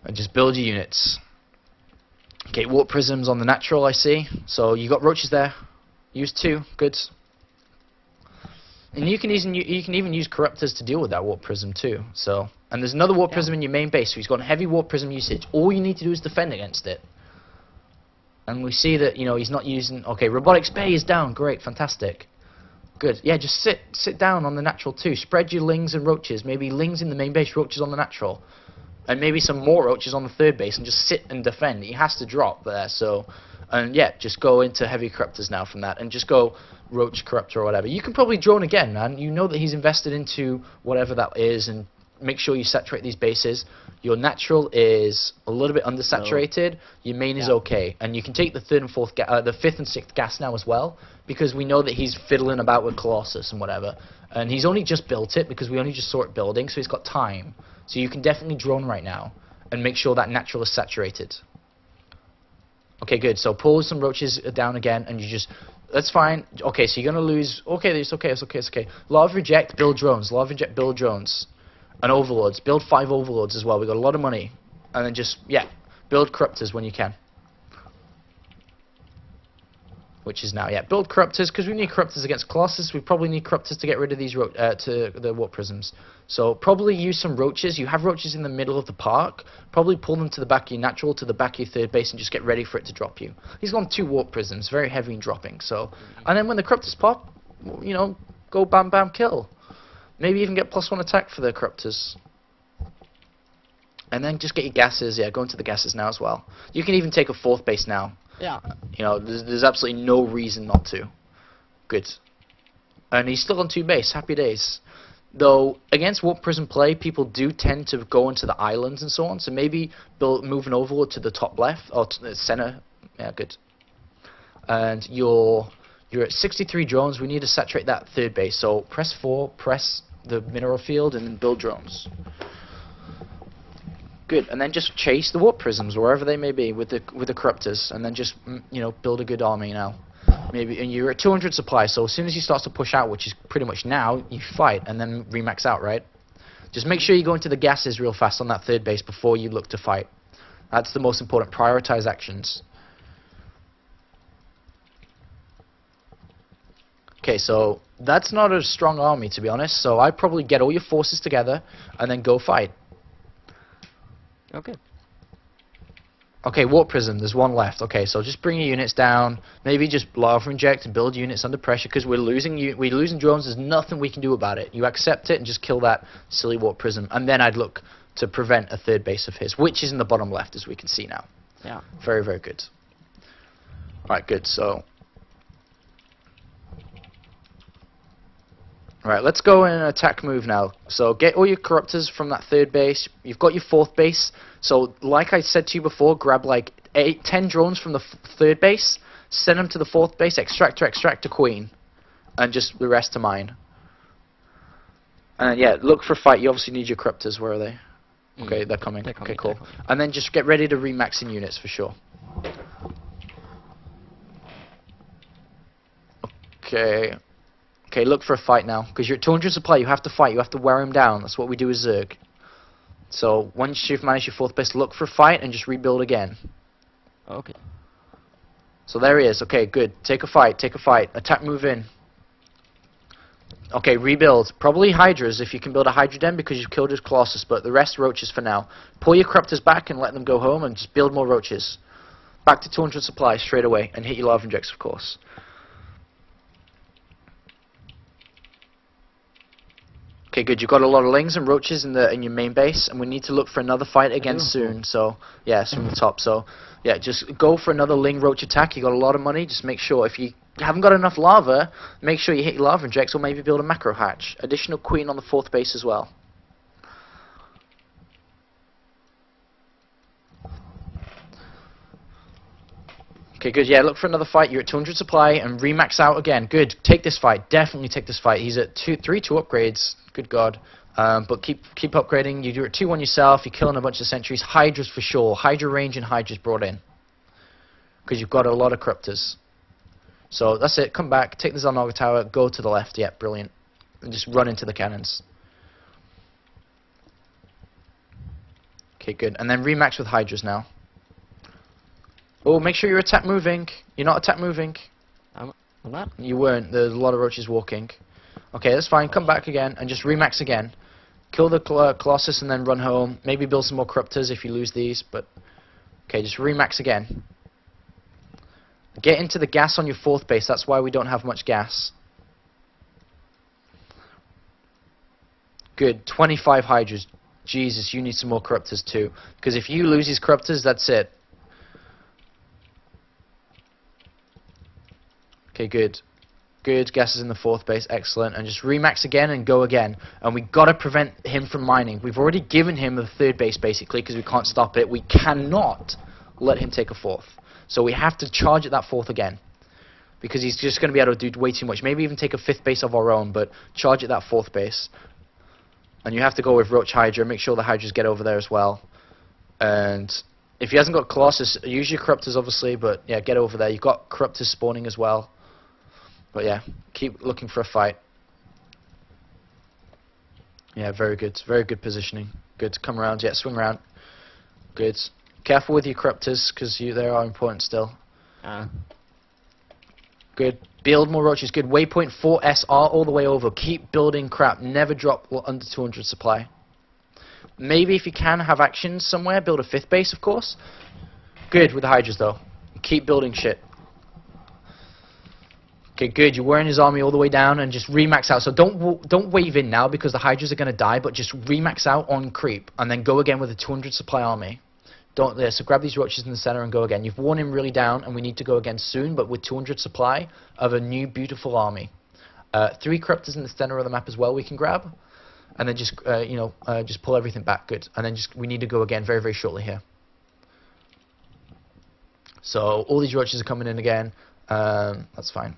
And just build your units. Okay, warp prisms on the natural, I see. So you got roaches there. Use 2, good. And you can even use corruptors to deal with that warp prism too. So, and there's another warp prism in your main base, so he's got heavy warp prism usage. All you need to do is defend against it. And we see that, he's not using... Okay, Robotics Bay is down. Great, fantastic. Good. Yeah, just sit down on the natural too. Spread your lings and roaches. Maybe lings in the main base, roaches on the natural. and maybe some more roaches on the third base and just sit and defend. He has to drop there, so, and yeah, just go into heavy corruptors now from that, and just go roach corruptor or whatever. You can probably drone again, man. You know that he's invested into whatever that is, and make sure you saturate these bases. Your natural is a little bit undersaturated. Your main is okay, and you can take the third and fourth, the fifth and sixth gas now as well, because we know that he's fiddling about with Colossus and whatever, and he's only just built it because we only just saw it building, so he's got time. So you can definitely drone right now and make sure that natural is saturated. Okay, good. So pull some roaches down again, and you just, that's fine. Okay, so you're gonna lose. Okay, it's okay. It's okay. It's okay. Lot of reject, build drones. Lot of reject, build drones. And overlords. Build 5 overlords as well. We got a lot of money. And then just, yeah, build corruptors when you can. Which is now, yeah, build corruptors, because we need corruptors against Colossus. We probably need corruptors to get rid of these to the warp prisms. So probably use some roaches. You have roaches in the middle of the park. Probably pull them to the back of your natural, to the back of your third base, and just get ready for it to drop you. He's gone 2 warp prisms, very heavy in dropping. So, and then when the corruptors pop, you know, go bam bam kill. Maybe even get +1 attack for the corruptors. And then just get your gases. Yeah, go into the gases now as well. You can even take a 4th base now. Yeah. You know, there's absolutely no reason not to. Good. And he's still on 2 base. Happy days. Though, against warp prism play, people do tend to go into the islands and so on. So maybe move an overlord to the top left, or to the center. Yeah, good. And you're at 63 drones. We need to saturate that third base. So press 4, press the mineral field, and then build drones. Good, and then just chase the warp prisms wherever they may be with the corruptors, and then just you know, build a good army now. Maybe, and you're at 200 supply. So as soon as he starts to push out, which is pretty much now, you fight and then remax out, right? Just make sure you go into the gases real fast on that third base before you look to fight. That's the most important. Prioritize actions. Okay, so that's not a strong army, to be honest, so I'd probably get all your forces together and then go fight. Okay. Okay, warp prism, there's 1 left. Okay, so just bring your units down, maybe just lava inject and build units under pressure, because we're losing drones. There's nothing we can do about it. You accept it and just kill that silly warp prism, and then I'd look to prevent a third base of his, which is in the bottom left, as we can see now. Yeah. Very, very good. Alright, good, so... Right, let's go in an attack move now. So get all your corruptors from that third base. You've got your 4th base. So like I said to you before, grab like 10 drones from the third base, send them to the 4th base, extract to queen, and just the rest to mine. And yeah, look for a fight. You obviously need your corruptors. Where are they? Okay, they're coming. Okay, cool. And then just get ready to remax in units for sure. Okay. Okay, look for a fight now, because you're at 200 supply. You have to fight. You have to wear him down. That's what we do with Zerg. So once you've managed your 4th base, look for a fight and just rebuild again. Okay. So there he is. Okay, good. Take a fight. Take a fight. Attack, move in. Okay, rebuild. Probably Hydras if you can build a Hydra den, because you've killed his Colossus, but the rest roaches for now. Pull your corruptors back and let them go home, and just build more roaches. Back to 200 supply straight away, and hit your lava injects, of course. Okay, good. You've got a lot of lings and roaches in your main base, and we need to look for another fight again soon. So, yeah, it's from the top. So, yeah, just go for another ling roach attack. You got a lot of money. Just make sure, if you haven't got enough lava, make sure you hit your lava injects, or maybe build a macro hatch. Additional queen on the 4th base as well. Okay, good. Yeah, look for another fight. You're at 200 supply, and remax out again. Good. Take this fight. Definitely take this fight. He's at 3 upgrades. Good God. But keep upgrading. You're at 2-1 yourself. You're killing a bunch of sentries. Hydras for sure. Hydra range and Hydras brought in, because you've got a lot of corruptors. So that's it. Come back. Take the Zalnaga tower. Go to the left. Yeah, brilliant. And just run into the cannons. Okay, good. And then remax with Hydras now. Oh, make sure you're attack moving. You're not attack moving. I'm not? You weren't. There's a lot of roaches walking. Okay, that's fine. Come back again and just remax again. Kill the Colossus and then run home. Maybe build some more corruptors if you lose these, but... Okay, just remax again. Get into the gas on your 4th base. That's why we don't have much gas. Good. 25 Hydras. Jesus, you need some more corruptors too. Because if you lose these corruptors, that's it. Okay, good. Good, gases in the 4th base, excellent. And just remax again and go again. And we got to prevent him from mining. We've already given him the 3rd base, basically, because we can't stop it. We cannot let him take a 4th. So we have to charge at that 4th again. Because he's just going to be able to do way too much. Maybe even take a 5th base of our own, but charge at that 4th base. And you have to go with Roach Hydra. Make sure the Hydras get over there as well. And if he hasn't got Colossus, use your Corruptors, obviously, but yeah, get over there. You've got Corruptors spawning as well. But yeah, keep looking for a fight. Yeah, very good. Very good positioning. Good. Come around. Yeah, swing around. Good. Careful with your Corruptors, because they are important still. Good. Build more roaches. Good. Waypoint 4 SR all the way over. Keep building crap. Never drop under 200 supply. Maybe if you can have actions somewhere, build a 5th base, of course. Good with the Hydras, though. Keep building shit. Okay, good. You're wearing his army all the way down and just remax out. So don't wave in now because the Hydras are going to die, but just remax out on creep and then go again with a 200 supply army. So grab these roaches in the center and go again. You've worn him really down and we need to go again soon, but with 200 supply of a new beautiful army. 3 corruptors in the center of the map as well we can grab. And then just, just pull everything back. Good. And then we need to go again very, very shortly here. So all these roaches are coming in again. That's fine.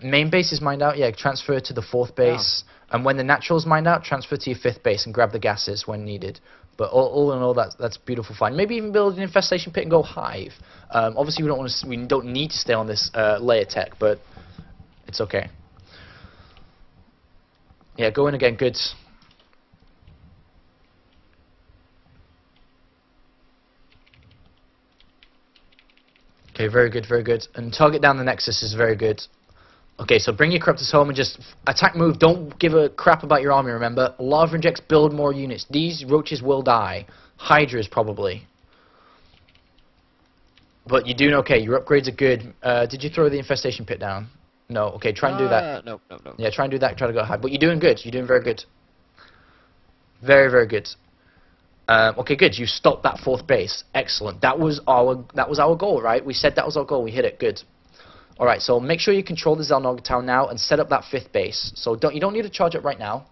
Main base is mined out, yeah, transfer to the 4th base. And when the natural's mined out, transfer to your 5th base and grab the gases when needed. But all in all, that's beautiful fine. Maybe even build an infestation pit and go hive. Obviously, we don't need to stay on this layer tech, but it's okay. Yeah, go in again, good. Okay, very good, very good. And target down the Nexus is very good. Okay, so bring your Corruptors home and just attack move. Don't give a crap about your army, remember. Lava Injects, build more units. These roaches will die. Hydras, probably. But you're doing okay. Your upgrades are good. Did you throw the infestation pit down? No. Okay, try and do that. No. Yeah, try and do that. Try to go high. But you're doing good. You're doing very good. Very, very good. Okay, good. You stopped that 4th base. Excellent. That was our goal, right? We said that was our goal. We hit it. Good. All right. So make sure you control the Xel'Naga town now and set up that 5th base. So you don't need to charge up right now.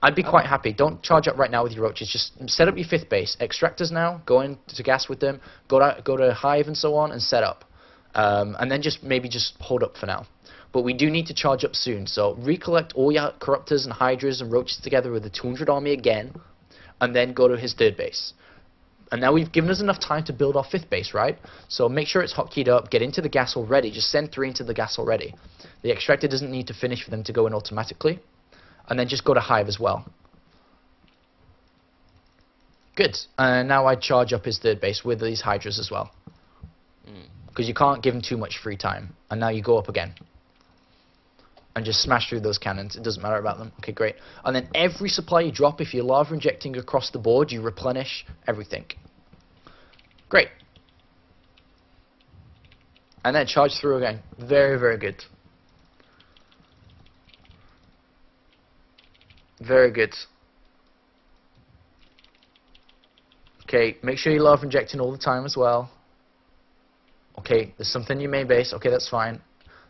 I'd be quite happy. Don't charge up right now with your roaches. Just set up your 5th base. Extractors now. Go into gas with them. Go to hive and so on and set up. And then maybe just hold up for now. But we do need to charge up soon. So recollect all your Corruptors and Hydras and roaches together with the 200 army again. And then go to his 3rd base. And now we've given us enough time to build our 5th base, right? So make sure it's hotkeyed up, get into the gas already, just send 3 into the gas already. The extractor doesn't need to finish for them to go in automatically. And then just go to hive as well. Good. And now I charge up his 3rd base with these Hydras as well. Because you can't give him too much free time. And now you go up again. And just smash through those cannons. It doesn't matter about them. Okay, great. And then every supply you drop, if you're lava injecting across the board, you replenish everything. Great. And then charge through again. Very, very good. Very good. Okay, make sure you're lava injecting all the time as well. Okay, there's something in your main base. Okay, that's fine.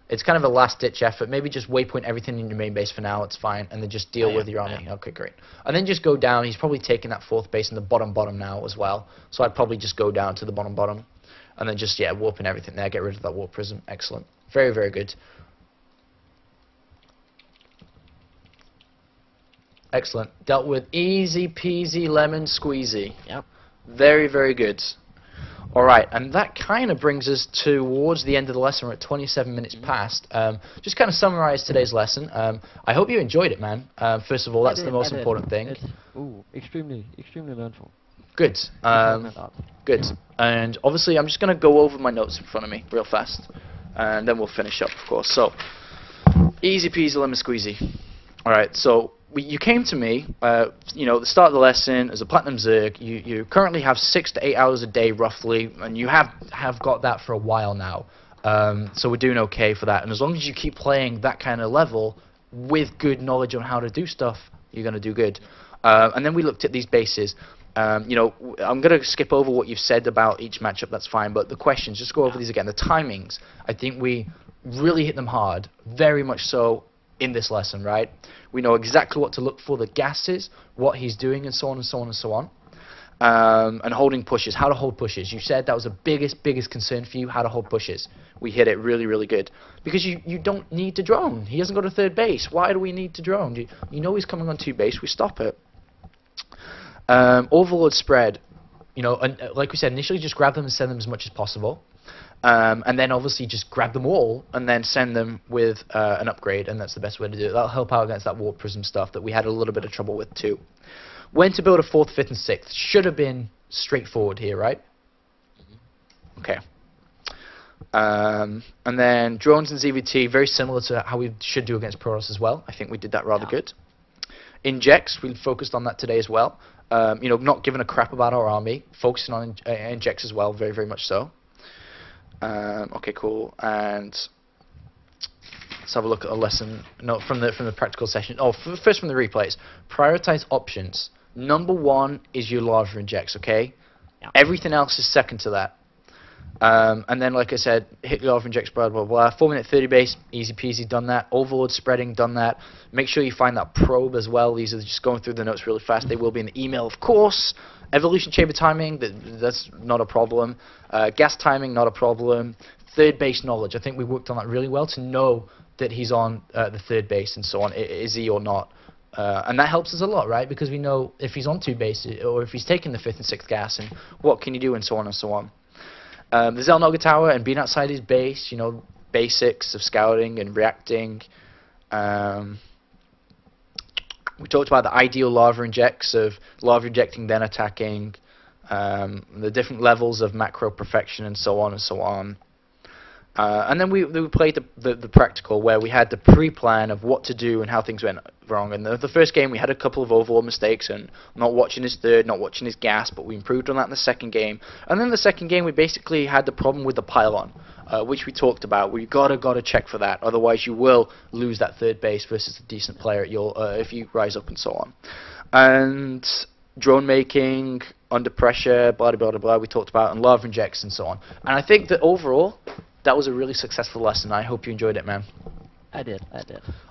It's kind of a last-ditch effort. Maybe just waypoint everything in your main base for now. It's fine. And then just deal with your army. Okay, great. And then just go down. He's probably taking that 4th base in the bottom now as well. So I'd probably just go down to the bottom. And then just, yeah, warping everything there. Get rid of that warp prism. Excellent. Very, very good. Excellent. Dealt with easy peasy lemon squeezy. Yep. Very, very good. Alright, and that kind of brings us towards the end of the lesson. We're at 27 minutes past. Just kind of summarize today's lesson. I hope you enjoyed it, man. First of all, that's the most important thing. Extremely learnful. Good. Good. And obviously, I'm just going to go over my notes in front of me real fast. And then we'll finish up, of course. So, easy peasy lemon squeezy. Alright, so you came to me, the start of the lesson as a Platinum Zerg. You currently have 6 to 8 hours a day, roughly, and you have got that for a while now. So we're doing okay for that. And as long as you keep playing that kind of level, with good knowledge on how to do stuff, you're going to do good. And then we looked at these bases. You know, I'm going to skip over what you've said about each matchup, that's fine, but the questions, just go over these again. The timings, I think we really hit them hard, very much so in this lesson, right? We know exactly what to look for, the gases, what he's doing, and so on and so on and so on. And holding pushes, how to hold pushes. You said that was the biggest concern for you, how to hold pushes. We hit it really good. Because you don't need to drone. He hasn't got a third base. Why do we need to drone? You know he's coming on 2 base, we stop it. Overload spread, you know, and like we said, initially just grab them and send them as much as possible. And then obviously just grab them all and then send them with an upgrade, and that's the best way to do it. That'll help out against that warp prism stuff that we had a little bit of trouble with too. When to build a 4th, 5th, and 6th should have been straightforward here, right? Okay. And then drones and ZVT, very similar to how we should do against Protoss as well. I think we did that rather good. Injects, we focused on that today as well. You know, not giving a crap about our army, focusing on injects as well, very much so. Okay, cool. And let's have a look at a lesson note from the practical session. Oh, first from the replays. Prioritize options. Number 1 is your larva injects, okay? Yeah. Everything else is second to that. And then, like I said, hit your larva injects, blah, blah, blah. 4-minute 30 base, easy peasy, done that. Overload spreading, done that. Make sure you find that probe as well. These are just going through the notes really fast. They will be in the email, of course. Evolution chamber timing, that's not a problem. Gas timing, not a problem. Third base knowledge, I think we worked on that really well to know that he's on the third base and so on. Is he or not? And that helps us a lot, right? Because we know if he's on 2 bases or if he's taking the 5th and 6th gas and what can you do and so on and so on. The Zelnoga Tower and being outside his base, you know, basics of scouting and reacting. We talked about the ideal larva injects of larva injecting then attacking, the different levels of macro perfection and so on and so on. And then we played the practical where we had the pre-plan of what to do and how things went wrong. And the first game we had a couple of overall mistakes and not watching his third, not watching his gas, but we improved on that in the second game. And then the second game we basically had the problem with the pylon, which we talked about. We gotta check for that, otherwise you will lose that third base versus a decent player at your if you rise up and so on. And drone making, under pressure, blah blah blah blah. We talked about and larva injects and so on. And I think that overall, that was a really successful lesson. I hope you enjoyed it, man. I did.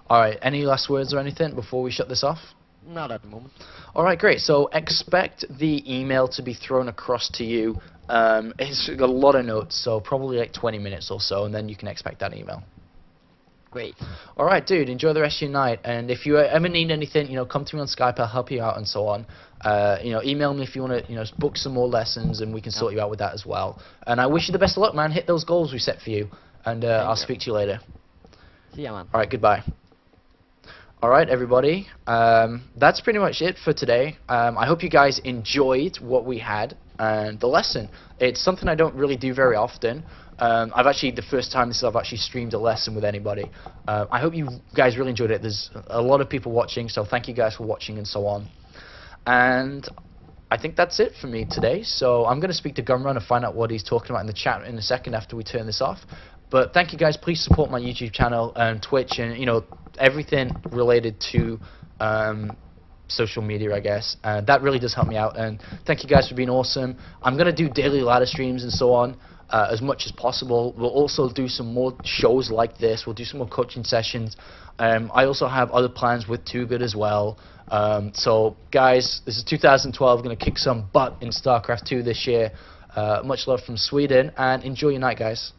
Alright, any last words or anything before we shut this off? Not at the moment. Alright, great. So expect the email to be thrown across to you. It's got a lot of notes, so probably like 20 minutes or so, and then you can expect that email. Great. Alright, dude, enjoy the rest of your night. And if you ever need anything, you know, come to me on Skype, I'll help you out and so on. You know, email me if you want to, you know, book some more lessons and we can sort you out with that as well. And I wish you the best of luck, man. Hit those goals we set for you. And I'll speak to you later. See ya, man. Alright, goodbye. Alright, everybody. That's pretty much it for today. I hope you guys enjoyed what we had and the lesson. It's something I don't really do very often. I've actually, the first time I've actually streamed a lesson with anybody. I hope you guys really enjoyed it. There's a lot of people watching, so thank you guys for watching and so on. And I think that's it for me today. So I'm going to speak to Gumrun and find out what he's talking about in the chat in a second after we turn this off. But thank you guys. Please support my YouTube channel and Twitch and, you know, everything related to social media, I guess. That really does help me out. And thank you guys for being awesome. I'm going to do daily ladder streams and so on. As much as possible. We'll also do some more shows like this. We'll do some more coaching sessions. I also have other plans with Too Good as well. So guys, this is 2012. Going to kick some butt in StarCraft 2 this year. Much love from Sweden, and enjoy your night, guys.